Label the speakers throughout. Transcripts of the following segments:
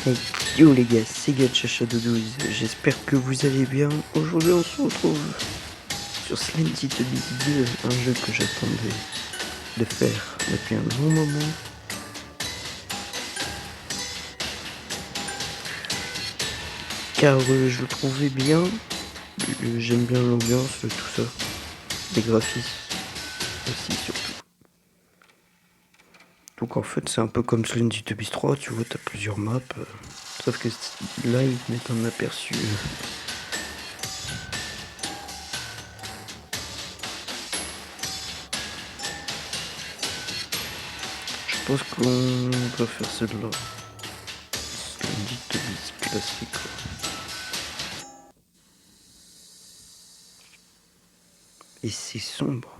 Speaker 1: Hey, yo les gars, c'est Gacha12, j'espère que vous allez bien. Aujourd'hui on se retrouve sur Slendy Tubbies 2, un jeu que j'attendais de faire depuis un long moment. Car je le trouvais bien, j'aime bien l'ambiance, tout ça, les graphismes aussi surtout. Donc en fait c'est un peu comme Slendy Tubbies 3, tu vois, t'as plusieurs maps, sauf que là ils te mettent un aperçu. Je pense qu'on va faire celle-là. Slendy Tubbies classique. Et c'est sombre.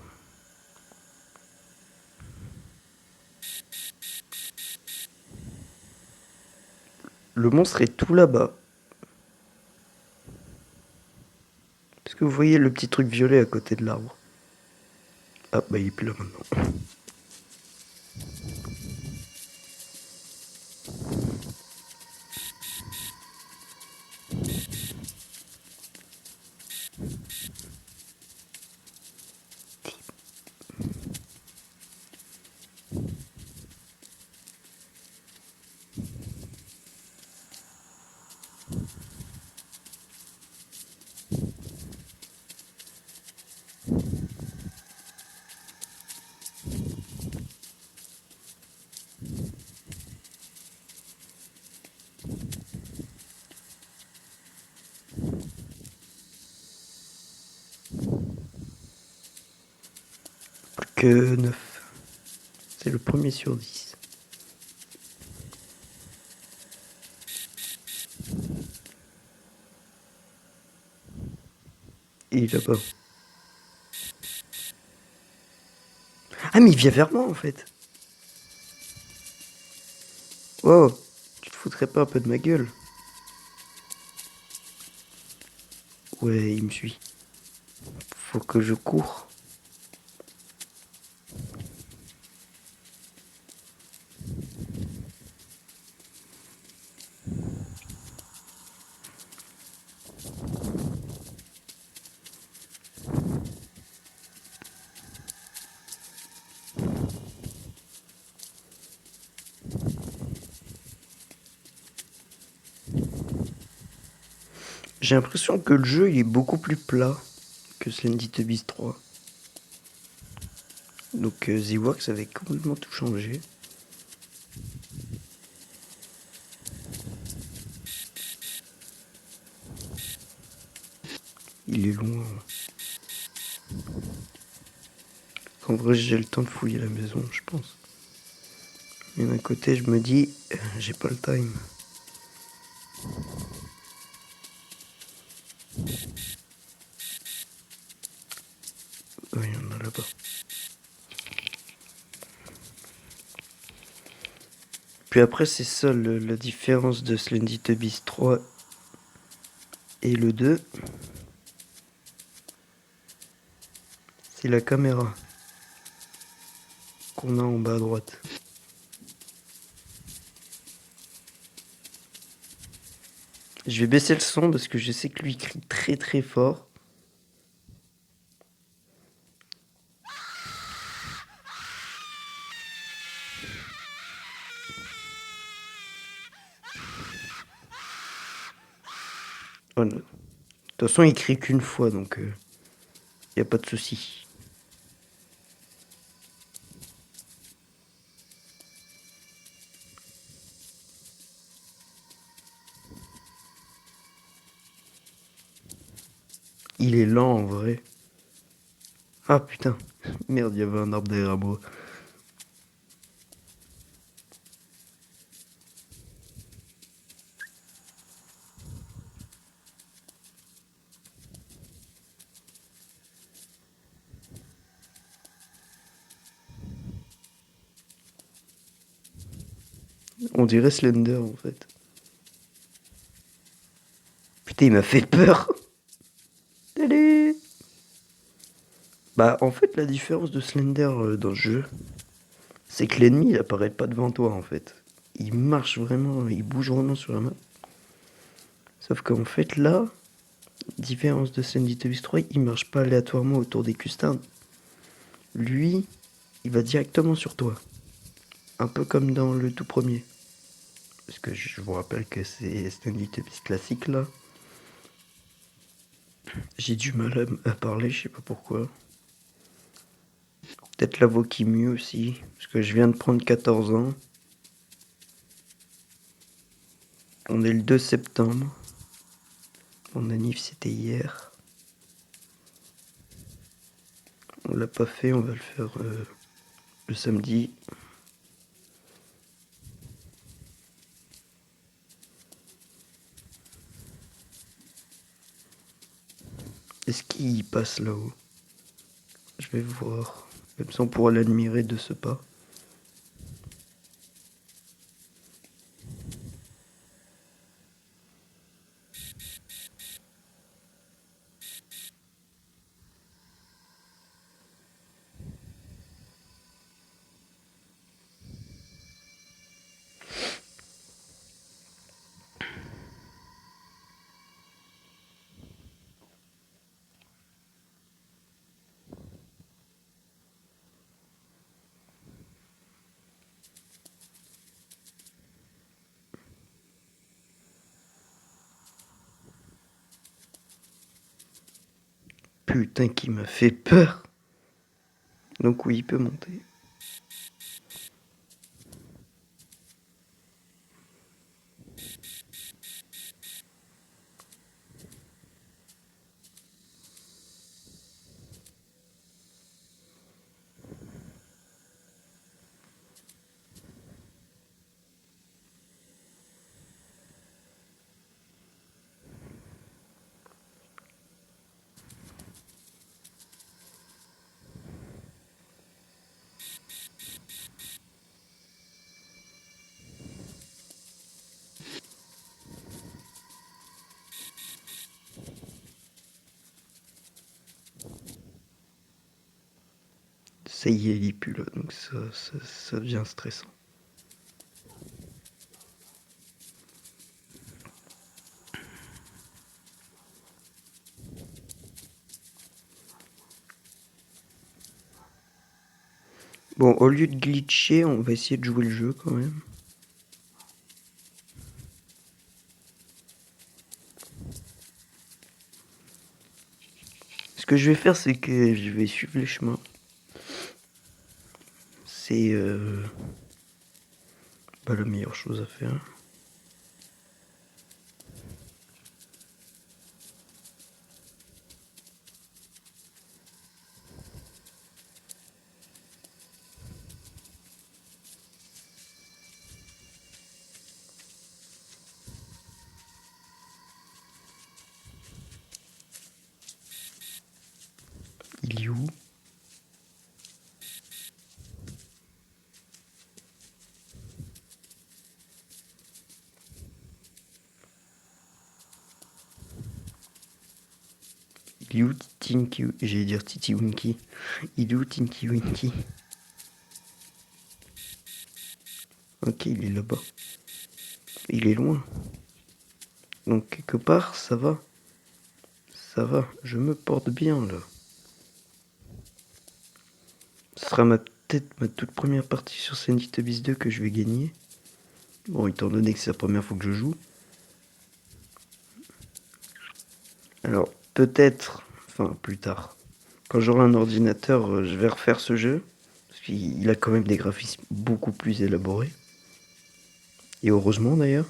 Speaker 1: Le monstre est tout là-bas. Est-ce que vous voyez le petit truc violet à côté de l'arbre? Ah bah il est plus là maintenant. Que 9. C'est le premier sur 10. Il est là-bas. Ah mais il vient vers moi en fait. Wow, tu te foutrais pas un peu de ma gueule? Ouais, il me suit. Faut que je cours. J'ai l'impression que le jeu il est beaucoup plus plat que Slendy Tubbies 3. Donc The Works avait complètement tout changé. Il est loin. En vrai j'ai le temps de fouiller la maison, je pense. Mais d'un côté je me dis, j'ai pas le time. Ouais, il y en a là-bas. Puis après, c'est ça la différence de Slendy Tubbies 3 et le 2. C'est la caméra qu'on a en bas à droite. Je vais baisser le son parce que je sais que lui crie très très fort. Oh, de toute façon, il crie qu'une fois donc y a pas de souci. Il est lent en vrai. Ah putain, merde, il y avait un arbre derrière moi. On dirait Slender en fait. Putain, il m'a fait peur. Salut. Bah en fait, la différence de Slender dans ce jeu, c'est que l'ennemi il apparaît pas devant toi en fait. il marche vraiment, il bouge vraiment sur la map. Sauf qu'en fait là, différence de Sandy Tubis 3, il marche pas aléatoirement autour des custards. Lui, il va directement sur toi. Un peu comme dans le tout premier. Parce que je vous rappelle que c'est Stanley Tubis classique là. J'ai du mal à parler, je sais pas pourquoi. Peut-être la voix qui mue aussi. Parce que je viens de prendre 14 ans. On est le 2 septembre. Mon anniv c'était hier. On l'a pas fait, on va le faire le samedi. Est-ce qu'il passe là-haut? Je vais voir. Comme ça on pourra l'admirer de ce pas. Putain, qui m'a fait peur. Donc oui, il peut monter. Ça y est, il est plus là, donc ça devient stressant. Bon, au lieu de glitcher, on va essayer de jouer le jeu quand même. Ce que je vais faire, c'est que je vais suivre les chemins. C'est pas la meilleure chose à faire. Il est où? Il est où Tinky? J'allais dire Titi Winky. Il est où Tinky Winky? Ok, il est là-bas. Il est loin. Donc quelque part, ça va. Ça va, je me porte bien là. Ce sera peut-être ma toute première partie sur Sandy Tubis 2 que je vais gagner. Bon, étant donné que c'est la première fois que je joue. Alors, peut-être, enfin plus tard, quand j'aurai un ordinateur, je vais refaire ce jeu. Parce qu'il a quand même des graphismes beaucoup plus élaborés. Et heureusement d'ailleurs.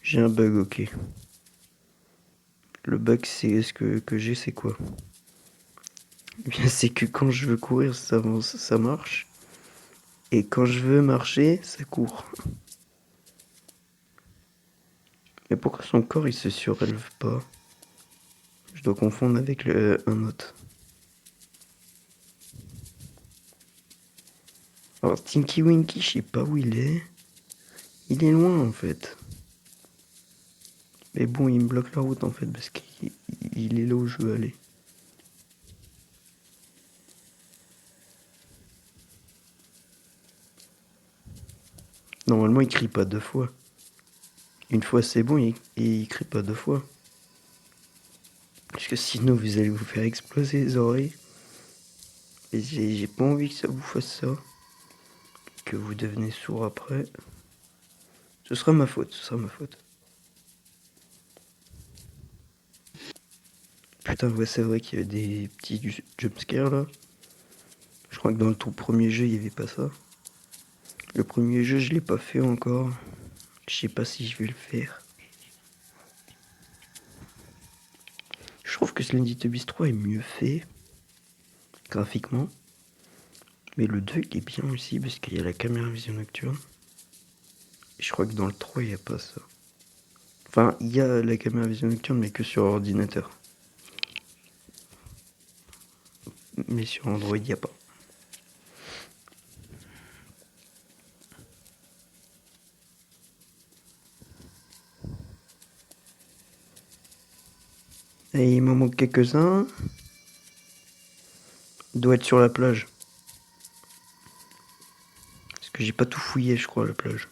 Speaker 1: J'ai un bug, ok. Le bug, c'est ce que j'ai, c'est quoi? Eh bien, c'est que quand je veux courir, ça marche. Et quand je veux marcher, ça court. Mais pourquoi son corps, il se surélève pas? Je dois confondre avec un autre. Alors, Tinky Winky, je sais pas où il est. Il est loin, en fait. Mais bon, il me bloque la route, en fait, parce qu'il est là où je veux aller. Normalement, il crie pas 2 fois. Une fois, c'est bon, et il crie pas 2 fois. Parce que sinon, vous allez vous faire exploser les oreilles. Et j'ai pas envie que ça vous fasse ça. Que vous devenez sourd après. Ce sera ma faute, ce sera ma faute. Putain, ouais, c'est vrai qu'il y avait des petits jumpscares là. Je crois que dans le tout premier jeu, il y avait pas ça. Le premier jeu, je l'ai pas fait encore. Je sais pas si je vais le faire. Je trouve que Slendy Tubbies 3 est mieux fait, graphiquement. Mais le 2, il est bien aussi, parce qu'il y a la caméra vision nocturne. Et je crois que dans le 3, il n'y a pas ça. Enfin, il y a la caméra vision nocturne, mais que sur ordinateur. Mais sur Android, il n'y a pas. Et il m'en manque quelques-uns. Il doit être sur la plage. Parce que j'ai pas tout fouillé, je crois, à la plage.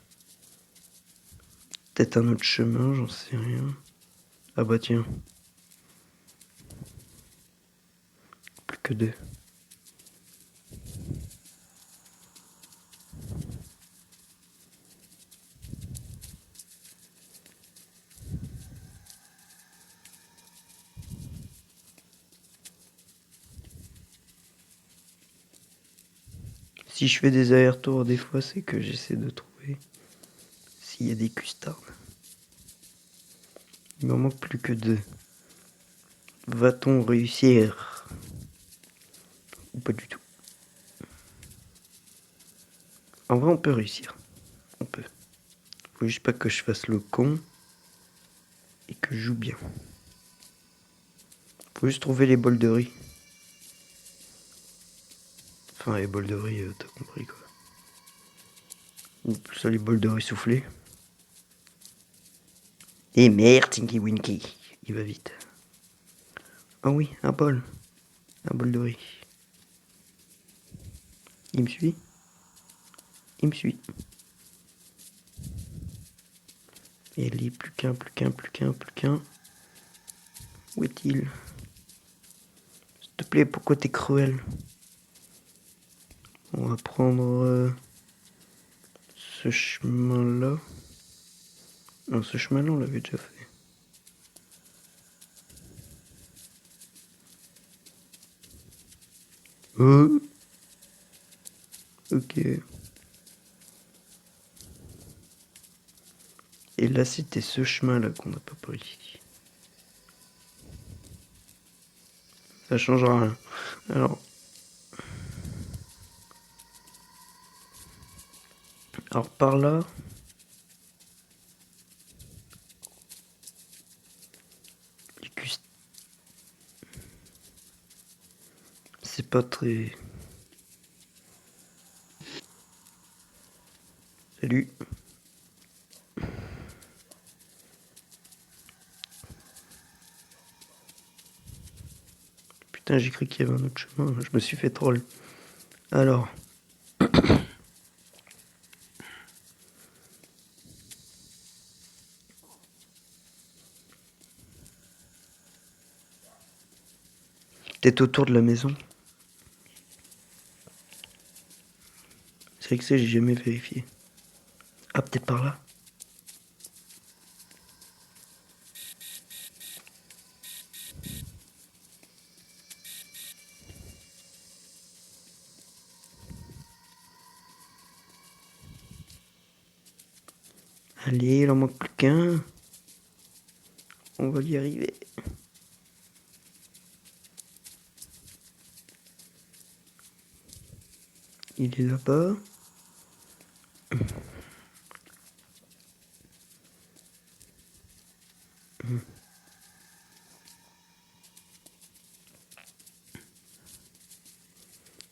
Speaker 1: Peut-être un autre chemin, j'en sais rien. Ah bah tiens. Plus que 2. Si je fais des allers-retours, des fois, c'est que j'essaie de trouver s'il y a des custards. Il m'en manque plus que 2. Va-t-on réussir? Ou pas du tout? En vrai, on peut réussir. On peut. Faut juste pas que je fasse le con et que je joue bien. Faut juste trouver les bols de riz. Enfin, les bols de riz, t'as compris quoi. Ou plus ça, les bols de riz soufflés. Et merde, Tinky Winky. Il va vite. Ah oui, un bol. Un bol de riz. Il me suit? Il me suit. Et il est plus qu'un, plus qu'un, plus qu'un, plus qu'un. Où est-il? S'il te plaît, pourquoi t'es cruel? On va prendre ce chemin-là. Non, ce chemin-là, on l'avait déjà fait. Oh. Ok. Et là, c'était ce chemin-là qu'on n'a pas pris. Ça changera rien. Alors par là, c'est pas très... Salut. Putain, j'ai cru qu'il y avait un autre chemin. Je me suis fait troll. Alors. Peut-être autour de la maison. C'est vrai que ça, j'ai jamais vérifié. Ah, peut-être par là. Allez, il en manque plus qu'un. On va y arriver. Il est là-bas.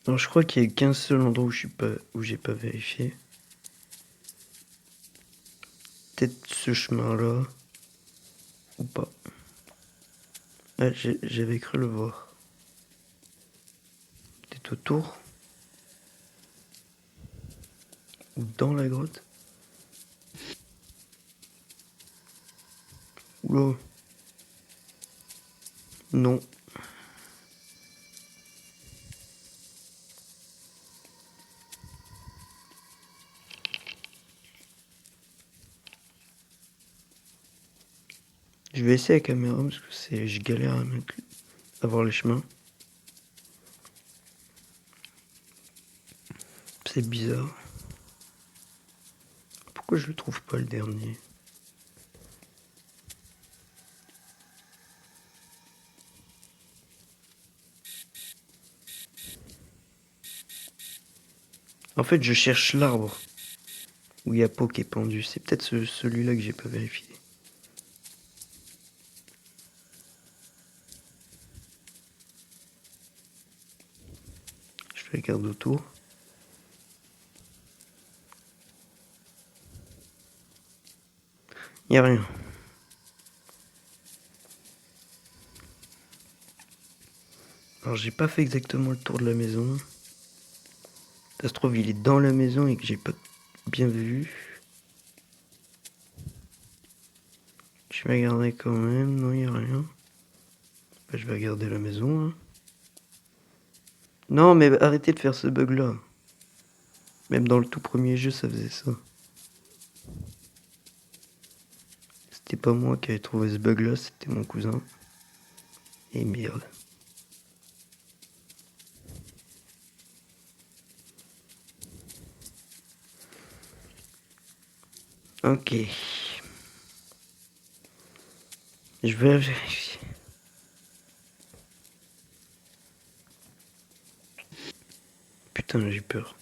Speaker 1: Alors, je crois qu'il y a qu'un seul endroit où j'ai pas vérifié. Peut-être ce chemin-là. Ou pas. Ah, j'avais cru le voir. Peut-être autour. Ou dans la grotte. Oh. Non. Je vais essayer la caméra parce que je galère à voir les chemins. C'est bizarre. Pourquoi je le trouve pas le dernier? En fait, je cherche l'arbre où il y a Po qui est pendu. C'est peut-être celui-là que j'ai pas vérifié. Je regarde autour. Y a rien. Alors j'ai pas fait exactement le tour de la maison. Ça se trouve il est dans la maison et que j'ai pas bien vu. Je vais regarder quand même. Non, y a rien. Bah, je vais regarder la maison. Hein. Non, mais arrêtez de faire ce bug là. Même dans le tout premier jeu, ça faisait ça. C'était pas moi qui avais trouvé ce bug là, c'était mon cousin. Et merde. Ok. Je vais vérifier. Putain, j'ai peur.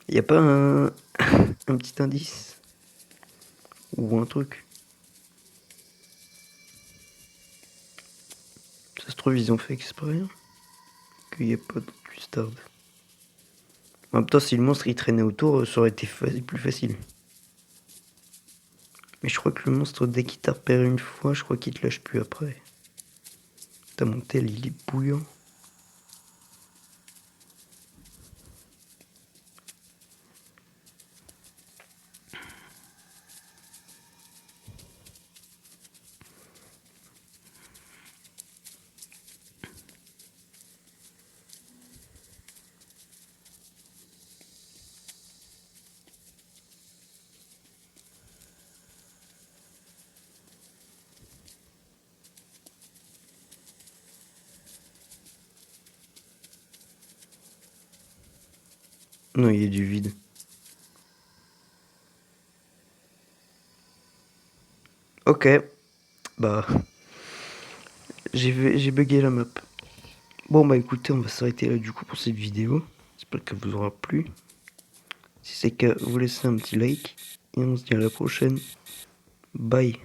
Speaker 1: Y a pas un petit indice? Ou un truc? Ça se trouve, ils ont fait exprès. Hein, qu'il n'y ait pas de custard. En même temps, si le monstre il traînait autour, ça aurait été plus facile. Mais je crois que le monstre, dès qu'il t'a repéré une fois, je crois qu'il te lâche plus après. T'as mon tel, il est bouillant. Non, il y a du vide. Ok. Bah. J'ai bugué la map. Bon, bah écoutez, on va s'arrêter là du coup pour cette vidéo. J'espère qu'elle vous aura plu. Si c'est le cas, vous laissez un petit like. Et on se dit à la prochaine. Bye.